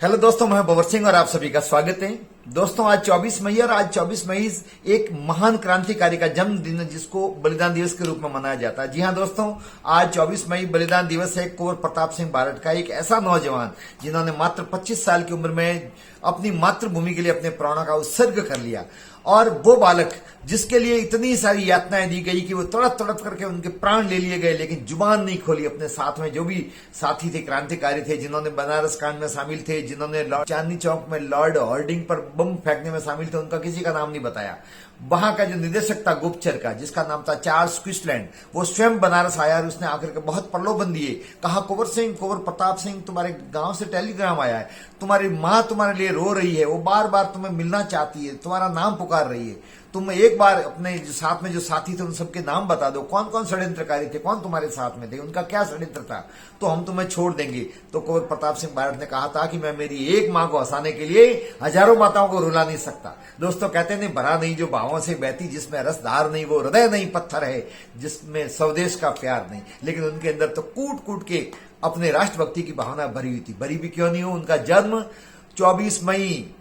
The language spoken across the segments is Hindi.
हेलो दोस्तों, मैं बबर सिंह और आप सभी का स्वागत है। दोस्तों, आज 24 मई और आज 24 मई एक महान क्रांतिकारी का जन्मदिन है जिसको बलिदान दिवस के रूप में मनाया जाता है। जी हाँ दोस्तों, आज 24 मई बलिदान दिवस है कुंवर प्रताप सिंह बारठ का, एक ऐसा नौजवान जिन्होंने मात्र 25 साल की उम्र में अपनी मातृभूमि के लिए अपने प्राणों का उत्सर्ग कर लिया। और वो बालक जिसके लिए इतनी सारी यातनाएं दी गई कि वो तड़प तड़प करके उनके प्राण ले लिए गए, लेकिन जुबान नहीं खोली। अपने साथ में जो भी साथी थे, क्रांतिकारी थे, जिन्होंने बनारस कांड में शामिल थे, जिन्होंने चांदनी चौक में लॉर्ड हार्डिंग पर बम फेंकने में शामिल थे, उनका किसी का नाम नहीं बताया। वहां का जो निदेशक था गुप्तचर का, जिसका नाम था चार्ल्स क्विस्लैंड, वो स्वयं बनारस आया और उसने आकर के बहुत प्रलोभन दिए। कहा, कुंवर प्रताप सिंह, तुम्हारे गांव से टेलीग्राम आया है, तुम्हारी माँ तुम्हारे लिए रो रही है, वो बार बार तुम्हें मिलना चाहती है, तुम्हारा नाम पुकार रही है। तुम एक बार अपने जो साथ में जो साथी थे उन सबके नाम बता दो, कौन कौन षड्यंत्रकारी थे, कौन तुम्हारे साथ में थे, उनका क्या षड्यंत्र था, तो हम तुम्हें छोड़ देंगे। तो कुंवर प्रताप सिंह बारठ ने कहा था कि मैं मेरी एक मां को हंसाने के लिए हजारों माताओं को रुला नहीं सकता। दोस्तों, कहते नहीं, भरा नहीं जो भावों से बहती, जिसमें रसधार नहीं वो हृदय नहीं पत्थर है, जिसमें स्वदेश का प्यार नहीं। लेकिन उनके अंदर तो कूट कूट के अपने राष्ट्रभक्ति की भावना भरी हुई थी। भरी भी क्यों नहीं हो, उनका जन्म 24 मई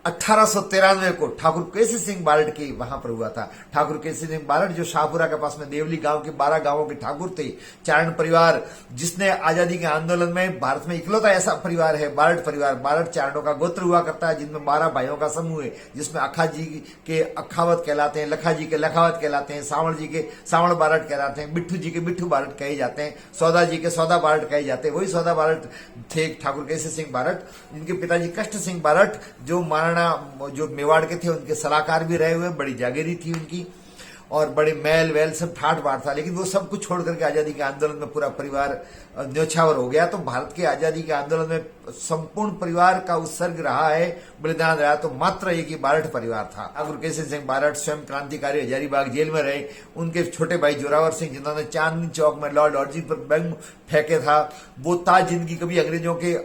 1893 को ठाकुर केसी सिंह बारठ के वहां पर हुआ था। ठाकुर केसी सिंह बारठ जो शाहपुरा के पास में देवली गांव के 12 गांवों के ठाकुर थे, चारण परिवार, जिसने आजादी के आंदोलन में भारत में इकलौता ऐसा परिवार है बारठ परिवार। बारठ चारणों का गोत्र हुआ करता है, जिनमें 12 भाइयों का समूह है, जिसमें अखा जी के अखावत कहलाते हैं, लखा जी के लखावत कहलाते हैं, सावड़ जी के सावड़ बारठ कहलाते हैं, बिट्ठू जी के बिट्ठू बारठ कहे जाते हैं, सौदा जी के सौदा बारठ कहे जाते हैं। वही सौदा बारठ थे ठाकुर केसी सिंह बारठ, जिनके पिताजी कष्ट सिंह बारठ जो महाराणा जो मेवाड़ के थे उनके सलाहकार भी रहे हुए, बड़ी जागीरी थी उनकी और बड़े मैल वैल सब ठाट बाट था। लेकिन वो सब कुछ छोड़ करके आजादी के आंदोलन में पूरा परिवार न्योछावर हो गया। तो भारत के आजादी के आंदोलन में संपूर्ण परिवार का उत्सर्ग रहा है, बलिदान रहा, तो मात्र एक ही बारठ परिवार था। ठाकुर केसी सिंह बारठ स्वयं क्रांतिकारी हजारीबाग जेल में रहे। उनके छोटे भाई जोरावर सिंह, जिन्होंने चांदनी चौक में लॉर्ड हार्डिंग पर बम फेंके था, वो ताज जिंदगी कभी अंग्रेजों के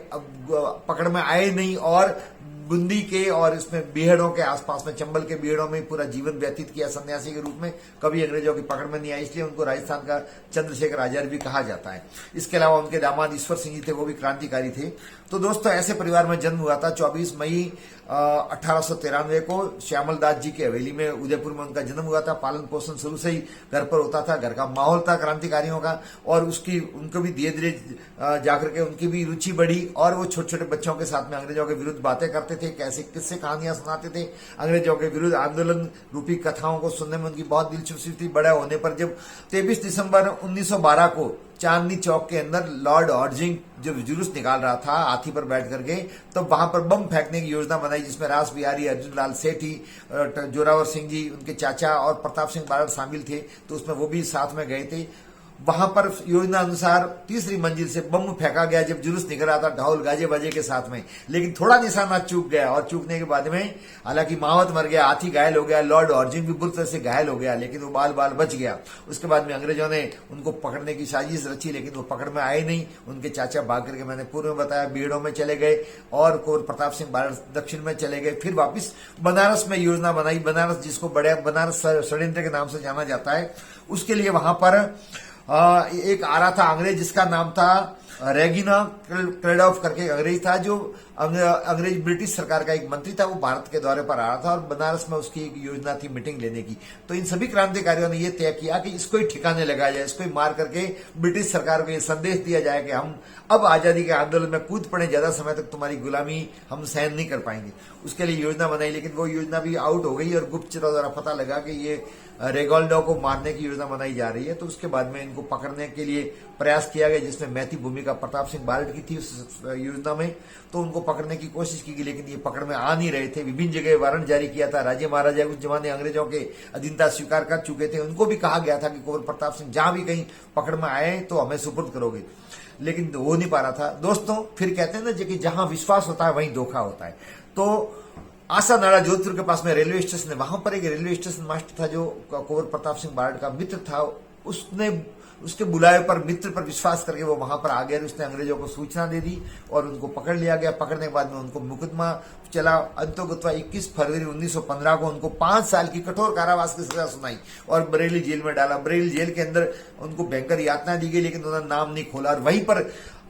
पकड़ में आए नहीं और बूंदी के और इसमें बीहड़ों के आसपास में, चंबल के बीहड़ों में पूरा जीवन व्यतीत किया सन्यासी के रूप में, कभी अंग्रेजों की पकड़ में नहीं आया। इसलिए उनको राजस्थान का चंद्रशेखर आचार्य भी कहा जाता है। इसके अलावा उनके दामाद ईश्वर सिंह जी थे, वो भी क्रांतिकारी थे। तो दोस्तों, ऐसे परिवार में जन्म हुआ था। 24 मई 1893 को श्यामल दास जी की हवेली में उदयपुर में उनका जन्म हुआ था। पालन पोषण शुरू से ही घर पर होता था, घर का माहौल था क्रांतिकारियों का, और उनको भी धीरे धीरे जाकर के उनकी भी रुचि बढ़ी और वो छोटे छोटे बच्चों के साथ में अंग्रेजों के विरुद्ध बातें करते थे, कैसे किस्से कहानियां सुनाते थे, अंग्रेजों के विरुद्ध आंदोलन रूपी कथाओं को सुनने में उनकी बहुत दिलचस्पी थी। बड़ा होने पर जब 23 दिसंबर 1912 को चांदनी चौक के अंदर लॉर्ड हार्डिंग जब जुलूस निकाल रहा था हाथी पर बैठ करके, तो वहां पर बम फेंकने की योजना बनाई, जिसमें रास बिहारी, अर्जुन लाल सेठी, जोरावर सिंह जी, उनके चाचा और प्रताप सिंह बारठ शामिल थे। तो उसमें वो भी साथ में गए थे। वहां पर योजना अनुसार तीसरी मंजिल से बम फेंका गया जब जुलूस निकल रहा था ढोल गाजे बाजे के साथ में, लेकिन थोड़ा निशाना चूक गया और चूकने के बाद में हालांकि मावत मर गया, हाथी घायल हो गया, लॉर्ड हार्डिंग भी बुरी तरह से घायल हो गया, लेकिन वो बाल बाल बच गया। उसके बाद में अंग्रेजों ने उनको पकड़ने की साजिश रची, लेकिन वो पकड़ में आए नहीं। उनके चाचा भाग करके, मैंने पूर्व में बताया, बीहड़ों में चले गए और कुंवर प्रताप सिंह बारठ दक्षिण में चले गए। फिर वापिस बनारस में योजना बनाई। बनारस, जिसको बड़े बनारस षड्यंत्र के नाम से जाना जाता है, उसके लिए वहां पर एक आ रहा था अंग्रेज, जिसका नाम था रेगिना क्रेडॉफ करके अंग्रेज था, जो अंग्रेज ब्रिटिश सरकार का एक मंत्री था। वो भारत के दौरे पर आ रहा था और बनारस में उसकी एक योजना थी मीटिंग लेने की। तो इन सभी क्रांतिकारियों ने यह तय किया कि इसको ही ठिकाने लगाया जाए, इसको ही मार करके ब्रिटिश सरकार को यह संदेश दिया जाए कि हम अब आजादी के आंदोलन में कूद पड़े, ज्यादा समय तक तुम्हारी गुलामी हम सहन नहीं कर पाएंगे। उसके लिए योजना बनाई, लेकिन वो योजना भी आउट हो गई और गुप्तचरों द्वारा पता लगा कि ये रेगोल्डो को मारने की योजना बनाई जा रही है। तो उसके बाद में इनको पकड़ने के लिए प्रयास किया गया, जिसमें महती भूमिका प्रताप सिंह बारठ की थी उस योजना में। तो उनको पकड़ने की कोशिश की गई, लेकिन ये पकड़ में आ नहीं रहे थे। विभिन्न जगह वारंट जारी किया था। राजे महाराजा उस जमाने अंग्रेजों के अधीनता स्वीकार कर चुके थे, उनको भी कहा गया था कि कुंवर प्रताप सिंह जहां भी कहीं पकड़ में आए तो हमें सुपुर्द करोगे, लेकिन हो नहीं पा रहा था। दोस्तों, फिर कहते हैं ना कि जहां विश्वास होता है वहीं धोखा होता है। तो आशा नाड़ा जोधपुर के पास में रेलवे स्टेशन है, वहां पर एक रेलवे स्टेशन मास्टर था जो कुंवर प्रताप सिंह बारठ का मित्र था। उसने उसके बुलाए पर, मित्र पर विश्वास करके वो वहां पर आ गया। उसने अंग्रेजों को सूचना दे दी और उनको पकड़ लिया गया। पकड़ने के बाद में उनको मुकदमा चला। अंतोगत्वा 21 फरवरी 1915 को उनको 5 साल की कठोर कारावास की सजा सुनाई और बरेली जेल में डाला। बरेली जेल के अंदर उनको भयंकर यातना दी गई, लेकिन उन्होंने नाम नहीं खोला। और वहीं पर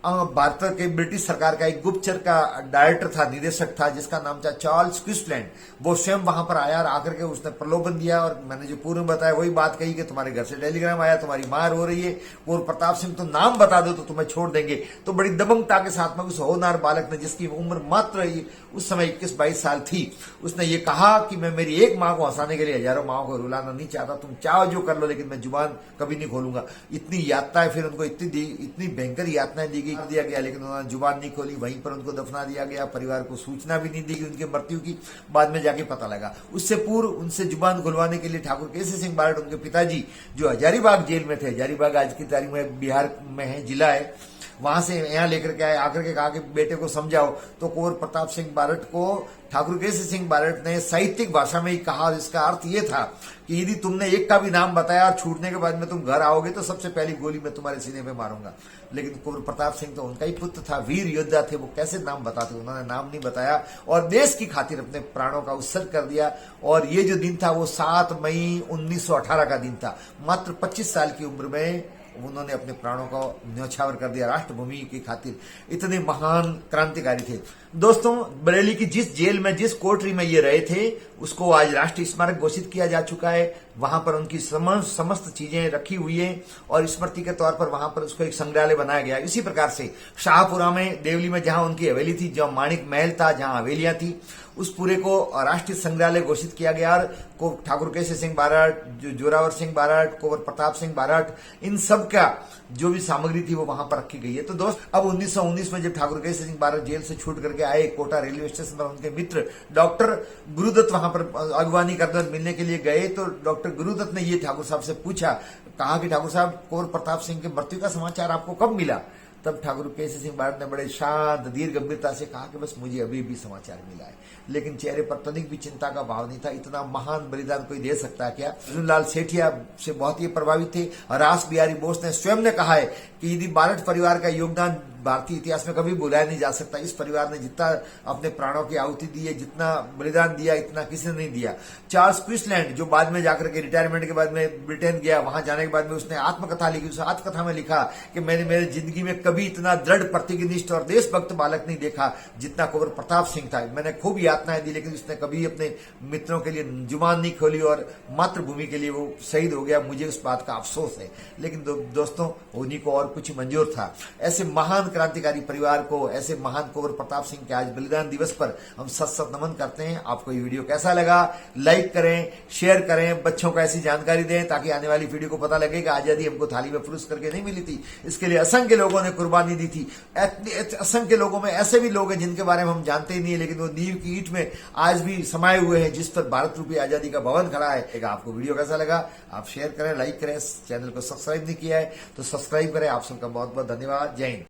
भारत के ब्रिटिश सरकार का एक गुप्तचर का डायरेक्टर था, निदेशक था, जिसका नाम था चार्ल्स क्विस्टलैंड। वो स्वयं वहां पर आया और आकर के उसने प्रलोभन दिया और मैंने जो पूर्व में बताया वही बात कही कि तुम्हारे घर से टेलीग्राम आया, तुम्हारी मार हो रही है और प्रताप सिंह तो नाम बता दो तो तुम्हें छोड़ देंगे। तो बड़ी दबंगता के साथ में उस होनहार बालक ने, जिसकी उम्र मात्र उस समय 21-22 साल थी, उसने ये कहा कि मैं मेरी एक मां को हंसाने के लिए हजारों माओ को रुलाना नहीं चाहता, तुम चाहो जो कर लो लेकिन मैं जुबान कभी नहीं खोलूंगा। इतनी यातनाएं फिर उनको इतनी भयंकर यातनाएं दी गया, लेकिन उन्होंने जुबान नहीं खोली। वहीं पर उनको दफना दिया गया, परिवार को सूचना भी नहीं दी गई उनकी मृत्यु की। बाद में जाके पता लगा। उससे पूर्व उनसे जुबान खुलवाने के लिए ठाकुर केसी सिंह बारट, उनके पिताजी, जो हजारीबाग जेल में थे, हजारीबाग आज की तारीख में बिहार में है, जिला है, वहां से यहाँ लेकर के आए, आकर के कहा कि बेटे को समझाओ। तो कुंवर प्रताप सिंह बारट को ठाकुर केसी सिंह बारट ने साहित्यिक भाषा में ही कहा, जिसका अर्थ ये था कि यदि तुमने एक का भी नाम बताया और छूटने के बाद में तुम घर आओगे तो सबसे पहली गोली मैं तुम्हारे सीने पे मारूंगा। लेकिन कुंवर प्रताप सिंह तो उनका ही पुत्र था, वीर योद्धा थे, वो कैसे नाम बताते, उन्होंने नाम नहीं बताया और देश की खातिर अपने प्राणों का उत्सर्ग कर दिया। और ये जो दिन था वो 7 मई 1918 का दिन था। मात्र 25 साल की उम्र में उन्होंने अपने प्राणों को न्यौछावर कर दिया राष्ट्रभूमि की खातिर। इतने महान क्रांतिकारी थे। दोस्तों, बरेली की जिस जेल में, जिस कोठरी में ये रहे थे, उसको आज राष्ट्रीय स्मारक घोषित किया जा चुका है। वहां पर उनकी समस्त चीजें रखी हुई है और स्मृति के तौर पर वहां पर उसको एक संग्रहालय बनाया गया। इसी प्रकार से शाहपुरा में, देवली में, जहां उनकी हवेली थी, जहां माणिक महल था, जहां हवेलियां थी, उस पूरे को राष्ट्रीय संग्रहालय घोषित किया गया। और ठाकुर केसी सिंह बारट, जोरावर सिंह बारट, कुंवर प्रताप सिंह बारट, इन सब का जो भी सामग्री थी वो वहां पर रखी गई है। तो दोस्त, अब 1919 में जब ठाकुर केसी सिंह बारट जेल से छूट करके आए, कोटा रेलवे स्टेशन पर उनके मित्र डॉक्टर गुरुदत्त वहां पर अगवानी करते मिलने के लिए गए। तो डॉक्टर गुरुदत्त ने ये ठाकुर साहब से पूछा, कहा कि ठाकुर साहब, कुंवर प्रताप सिंह की मृत्यु का समाचार आपको कब मिला? तब ठाकुर केसी सिंह बारट ने बड़े शांत दीर्घ गंभीरता से कहा कि बस मुझे अभी भी समाचार मिला है। लेकिन चेहरे पर तनिक भी चिंता का भाव नहीं था। इतना महान बलिदान कोई दे सकता है क्या? अर्जुन सेठिया से बहुत ही प्रभावित थे। रास बिहारी बोस ने स्वयं ने कहा है कि यदि बारट परिवार का योगदान भारतीय इतिहास में कभी भुलाया नहीं जा सकता। इस परिवार ने जितना अपने प्राणों की आहुति दी है, जितना बलिदान दिया, इतना किसी ने नहीं दिया। चार्ल्स क्विस्टलैंड, जो बाद में जाकर के रिटायरमेंट के बाद में ब्रिटेन गया, वहां जाने के बाद में उसने आत्मकथा लिखी। उस आत्मकथा में लिखा कि मैंने मेरी जिंदगी में कभी इतना दृढ़, प्रतिनिष्ठ और देशभक्त बालक नहीं देखा जितना कुंवर प्रताप सिंह था। मैंने खूब यातनाएं दी, लेकिन उसने कभी अपने मित्रों के लिए जुबान नहीं खोली और मातृभूमि के लिए वो शहीद हो गया। मुझे उस बात का अफसोस है। लेकिन दोस्तों, उन्हीं को और कुछ मंजूर था। ऐसे महान क्रांतिकारी परिवार को, ऐसे महान कुंवर प्रताप सिंह के आज बलिदान दिवस पर हम सत नमन करते हैं। आपको ये वीडियो कैसा लगा? लाइक करें, शेयर करें, बच्चों को ऐसी जानकारी दें ताकि आने वाली पीढ़ी को पता लगे कि आजादी हमको थाली में फुरुस करके नहीं मिली थी। इसके लिए असंख्य लोगों ने कुर्बानी दी थी। असंख्य लोगों में ऐसे भी लोग हैं जिनके बारे में हम जानते ही नहीं है, लेकिन वो नींव की ईंट में आज भी समाये हुए हैं, जिस पर भारत रूपी आजादी का भवन खड़ा है। आपको वीडियो कैसा लगा? आप शेयर करें, लाइक करें। चैनल को सब्सक्राइब नहीं किया है तो सब्सक्राइब करें। आप सबका बहुत बहुत धन्यवाद। जय हिंद।